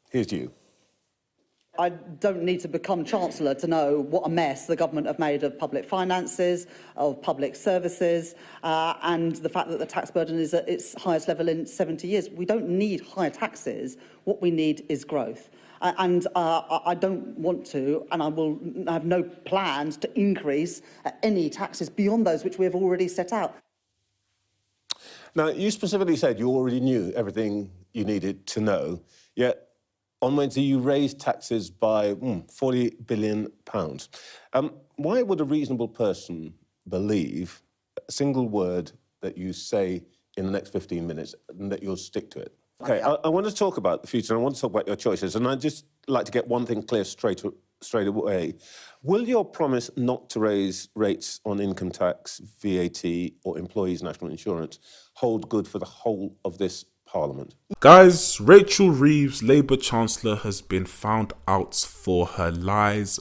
Here's you. I don't need to become Chancellor to know what a mess the government have made of public finances, of public services, and the fact that the tax burden is at its highest level in 70 years. We don't need higher taxes. What we need is growth. I don't want to, and I have no plans to increase any taxes beyond those which we have already set out. Now, you specifically said you already knew everything you needed to know, yet on Wednesday you raised taxes by £40 billion. Why would a reasonable person believe a single word that you say in the next 15 minutes and that you'll stick to it? Okay, I want to talk about the future, and I want to talk about your choices, and I'd just like to get one thing clear straight away. Will your promise not to raise rates on income tax, VAT, or employees' national insurance hold good for the whole of this Parliament? Guys, Rachel Reeves, Labour Chancellor, has been found out for her lies,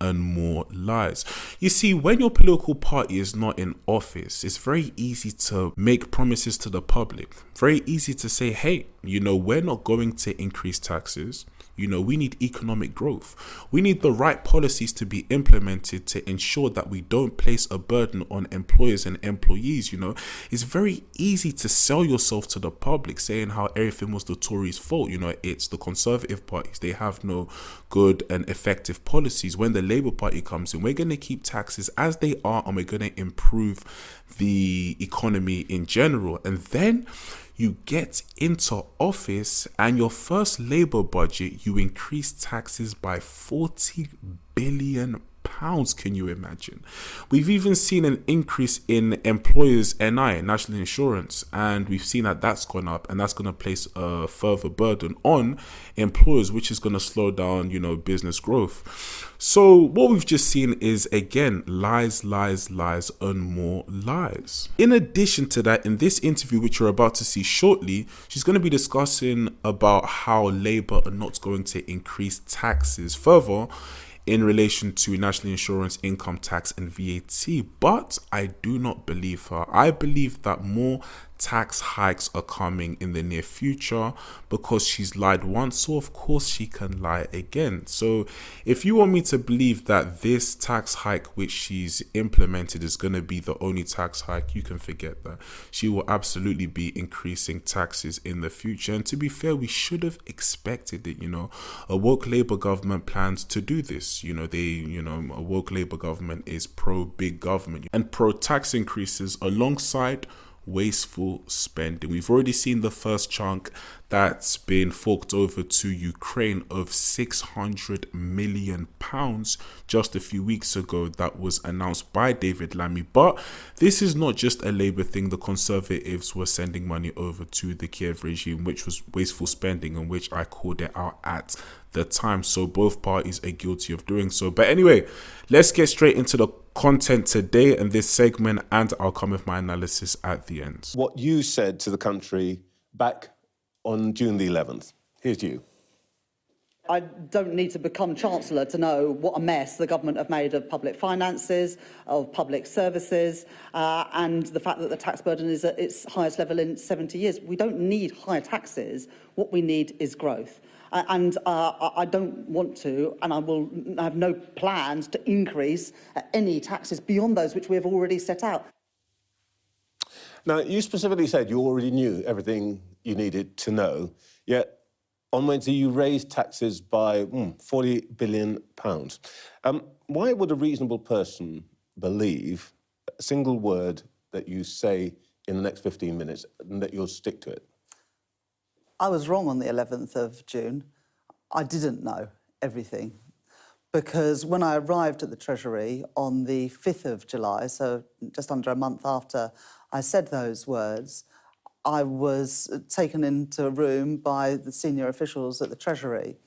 and more lies. You see, when your political party is not in office, it's very easy to make promises to the public. Very easy to say, hey, we're not going to increase taxes. We need economic growth. We need the right policies to be implemented to ensure that we don't place a burden on employers and employees. It's very easy to sell yourself to the public saying how everything was the Tories' fault. It's the Conservative parties. They have no good and effective policies. When the Labour Party comes in, we're going to keep taxes as they are, and we're going to improve the economy in general. And then you get into office, and your first Labour budget, you increase taxes by £40 billion. Can you imagine? We've even seen an increase in employers' NI, national insurance, and we've seen that that's gone up, and that's going to place a further burden on employers, which is going to slow down, business growth. So what we've just seen is, again, lies, and more lies. In addition to that, in this interview, which you're about to see shortly, she's going to be discussing about how Labour are not going to increase taxes further in relation to national insurance, income tax, and VAT. But I do not believe her. I believe that more tax hikes are coming in the near future because she's lied once, so of course she can lie again. So if you want me to believe that this tax hike which she's implemented is going to be the only tax hike, you can forget that. She will absolutely be increasing taxes in the future. And to be fair, we should have expected it. A woke Labour government plans to do this. A woke Labour government is pro-big government and pro-tax increases alongside wasteful spending. We've already seen the first chunk that's been forked over to Ukraine of £600 million just a few weeks ago. That was announced by David Lammy. But this is not just a Labour thing. The Conservatives were sending money over to the Kiev regime, which was wasteful spending, and which I called it out at the time. So both parties are guilty of doing so. But anyway, let's get straight into the content today and this segment, and I'll come with my analysis at the end. What you said to the country back on June the 11th. Here's you. I don't need to become Chancellor to know what a mess the government have made of public finances, of public services, and the fact that the tax burden is at its highest level in 70 years. We don't need higher taxes. What we need is growth. I don't want to, and I have no plans to increase any taxes beyond those which we have already set out. Now, you specifically said you already knew everything you needed to know, yet on Wednesday you raised taxes by £40 billion. Why would a reasonable person believe a single word that you say in the next 15 minutes and that you'll stick to it? I was wrong on the 11th of June. I didn't know everything, because when I arrived at the Treasury on the 5th of July, so just under a month after I said those words, I was taken into a room by the senior officials at the Treasury,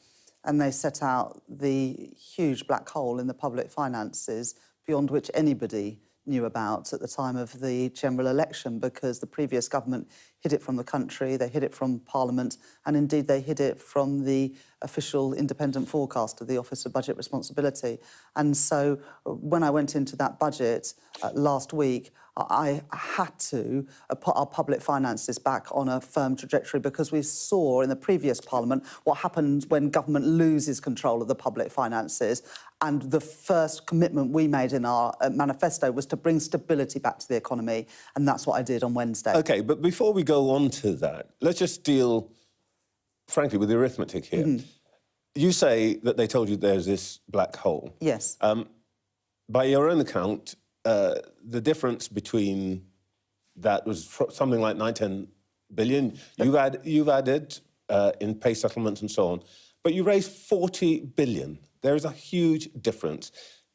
and they set out the huge black hole in the public finances beyond which anybody knew about at the time of the general election, because the previous government hid it from the country, they hid it from Parliament, and indeed they hid it from the official independent forecaster, the Office of Budget Responsibility. And so when I went into that budget last week, I had to put our public finances back on a firm trajectory because we saw in the previous Parliament what happens when government loses control of the public finances. And the first commitment we made in our manifesto was to bring stability back to the economy. And that's what I did on Wednesday. OK, but before we go on to that, let's just deal, frankly, with the arithmetic here. You say that they told you there's this black hole. Yes. By your own account, the difference between that was something like 9-10 billion. You've added in pay settlements and so on, but you raised 40 billion. There is a huge difference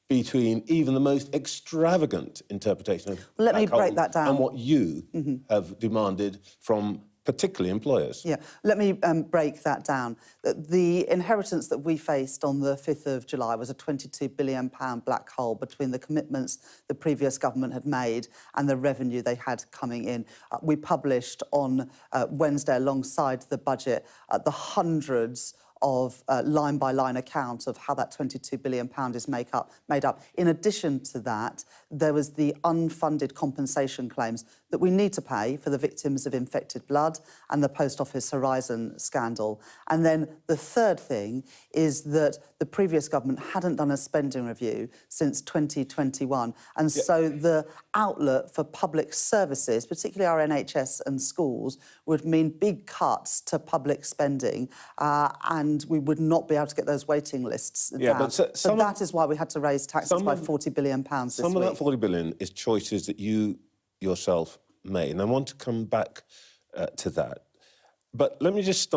between even the most extravagant interpretation of Let me black break hole that down. and what you have demanded from particularly employers. Yeah, let me break that down. The inheritance that we faced on the 5th of July was a £22 billion black hole between the commitments the previous government had made and the revenue they had coming in. We published on Wednesday, alongside the budget, the hundreds of line-by-line accounts of how that £22 billion is made up. In addition to that, there was the unfunded compensation claims that we need to pay for the victims of infected blood and the Post Office Horizon scandal. And then the third thing is that the previous government hadn't done a spending review since 2021. And so the outlet for public services, particularly our NHS and schools, would mean big cuts to public spending and we would not be able to get those waiting lists down. But so that is why we had to raise taxes by £40 billion this week. Some of that 40 billion is choices that you yourself made, and I want to come back to that. But let me just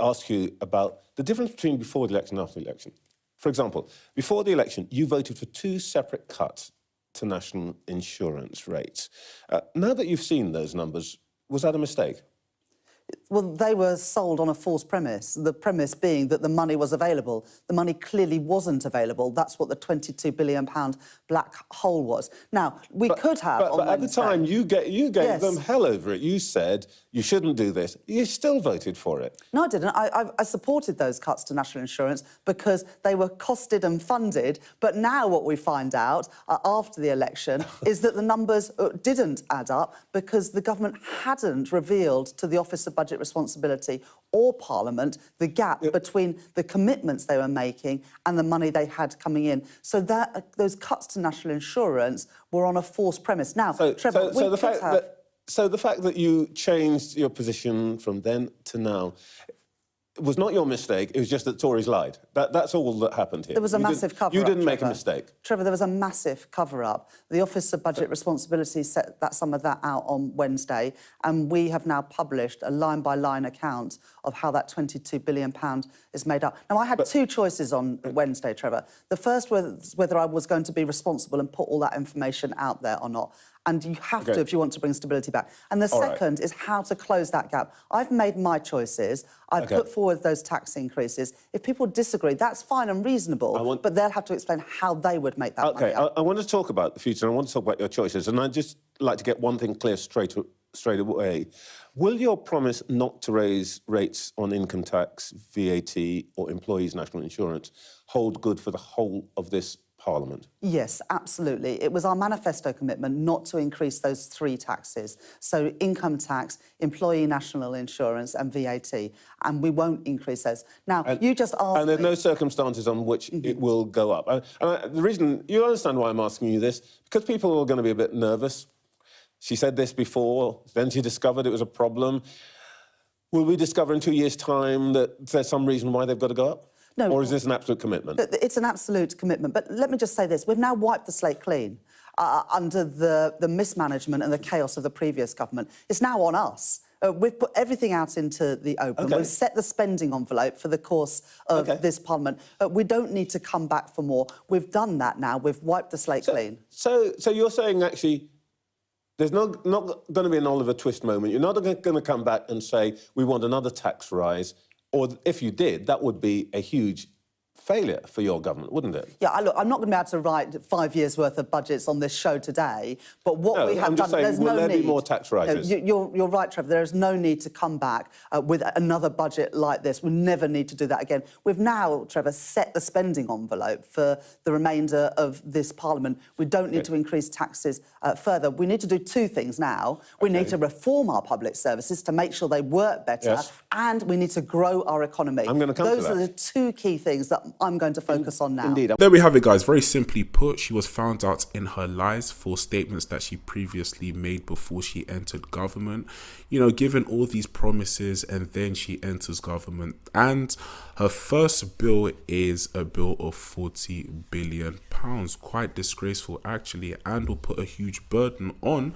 ask you about the difference between before the election and after the election. For example, before the election, you voted for 2 separate cuts to national insurance rates. Now that you've seen those numbers, was that a mistake? Well, they were sold on a false premise, the premise being that the money was available. The money clearly wasn't available. That's what the £22 billion black hole was. Now, we could have on But at the time, you gave Yes. them hell over it. You said you shouldn't do this. You still voted for it. No, I didn't. I supported those cuts to national insurance because they were costed and funded. But now what we find out after the election is that the numbers didn't add up because the government hadn't revealed to the Office of Budget Responsibility or Parliament the gap between the commitments they were making and the money they had coming in. So that those cuts to national insurance were on a false premise. Now, Trevor, So the fact that you changed your position from then to now was not your mistake, it was just that Tories lied. That's all that happened here. There was a massive cover-up, You didn't make a Trevor. mistake. Trevor, there was a massive cover-up. The Office of Budget Responsibility set some of that out on Wednesday, and we have now published a line-by-line account of how that £22 billion is made up. Now, I had 2 choices on Wednesday, Trevor. The first was whether I was going to be responsible and put all that information out there or not. And you have to if you want to bring stability back. And the second is how to close that gap. I've made my choices. I've put forward those tax increases. If people disagree, that's fine and reasonable, but they'll have to explain how they would make that money up. I want to talk about the future, and I want to talk about your choices, and I'd just like to get one thing clear straight away. Will your promise not to raise rates on income tax, VAT or employees' national insurance hold good for the whole of this Parliament? Yes, absolutely. It was our manifesto commitment not to increase those 3 taxes. So income tax, employee national insurance and VAT. And we won't increase those. Now, you just asked And there's no circumstances on which it will go up. The reason, you understand why I'm asking you this, because people are going to be a bit nervous. She said this before, then she discovered it was a problem. Will we discover in 2 years' time that there's some reason why they've got to go up? No. Or is this an absolute commitment? It's an absolute commitment. But let me just say this. We've now wiped the slate clean under the mismanagement and the chaos of the previous government. It's now on us. We've put everything out into the open. We've set the spending envelope for the course of this Parliament. We don't need to come back for more. We've done that now. We've wiped the slate clean. So you're saying, actually, there's not going to be an Oliver Twist moment. You're not going to come back and say, we want another tax rise. Or if you did, that would be a huge failure for your government, wouldn't it? Yeah, look, I'm not going to be able to write 5 years' worth of budgets on this show today, but what No, we have I'm just done, saying, there's will no there need. be more tax rises? You're right, Trevor. There is no need to come back with another budget like this. We never need to do that again. We've now, Trevor, set the spending envelope for the remainder of this Parliament. We don't need to increase taxes further. We need to do two things now. We need to reform our public services to make sure they work better, and we need to grow our economy. I'm going to come to Those are the two key things that I'm going to focus on now. Indeed. There we have it, guys. Very simply put, she was found out in her lies for statements that she previously made before she entered government. You know, given all these promises, and then she enters government, and her first bill is a bill of £40 billion. Quite disgraceful, actually, and will put a huge burden on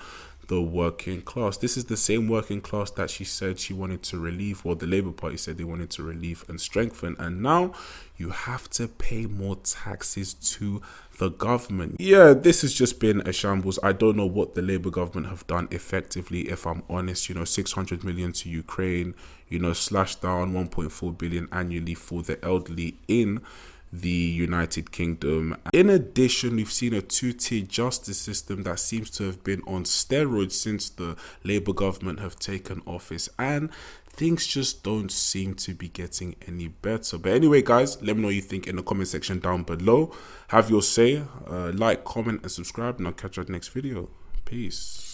the working class. This is the same working class that she said she wanted to relieve, or the Labour Party said they wanted to relieve and strengthen, and now you have to pay more taxes to the government. Yeah, this has just been a shambles. I don't know what the Labour government have done effectively, if I'm honest. You know, 600 million to Ukraine, you know, slash down 1.4 billion annually for the elderly in the United Kingdom. In addition, we've seen a two-tier justice system that seems to have been on steroids since the Labour government have taken office, and things just don't seem to be getting any better. But anyway, guys, let me know what you think in the comment section down below. Have your say, like, comment and subscribe, and I'll catch you at the next video. Peace.